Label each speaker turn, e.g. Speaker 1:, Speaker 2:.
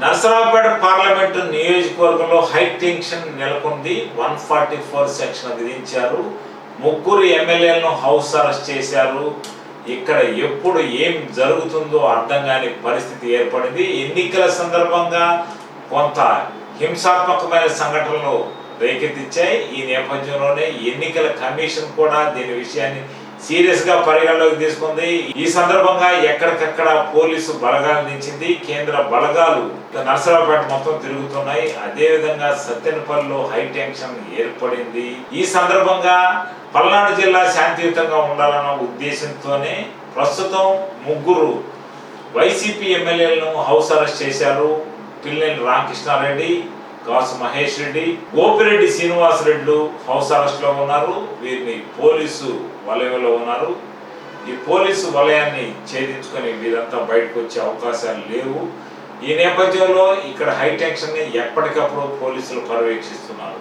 Speaker 1: Narasaraopet parliament నియోజకవర్గంలో high tension నెలకొంది. 144 section విధించారు. ముగ్గురు ఎమ్మెల్యేలను హౌస్ అరెస్ట్ చేశారు. ఇక్కడ ఎప్పుడు ఏం జరుగుతుందో అర్థం కాని పరిస్థితి ఏర్పడింది. ఎన్నికల సందర్భంగా కొంత హింసాత్మకమైన సంఘటనలు రేకెత్తించాయి. ఈ నేపథ్యంలోనే ఎన్నికల కమిషన్ కూడా దీని విషయాన్ని సీరియస్ గా పరిగణలోకి తీసుకుంది. ఈ సందర్భంగా ఎక్కడికక్కడ పోలీసు బలగాలు దించింది. కేంద్ర బలగాలు నర్సరావుపేట మొత్తం తిరుగుతున్నాయి. అదేవిధంగా సత్తెనపల్లిలో హై టెన్షన్ ఏర్పడింది. ఈ సందర్భంగా పల్నాడు జిల్లా శాంతియుతంగా ఉండాలన్న ఉద్దేశంతోనే ప్రస్తుతం ముగ్గురు వైసీపీ ఎమ్మెల్యేలను హౌస్ అరెస్ట్ చేశారు. పిల్లేని రామకృష్ణారెడ్డి, కాసు మహేష్ రెడ్డి, గోపిరెడ్డి శ్రీనివాస్ రెడ్డిలు హౌస్ అరెస్ట్ లో ఉన్నారు. వీరిని పోలీసు వలయంలో ఉన్నారు. ఈ పోలీసు వలయాన్ని ఛేదించుకొని వీరంతా బయటకు వచ్చే అవకాశాలు లేవు. ఈ నేపథ్యంలో ఇక్కడ హై టెన్షన్ ని ఎప్పటికప్పుడు పోలీసులు పర్యవేక్షిస్తున్నారు.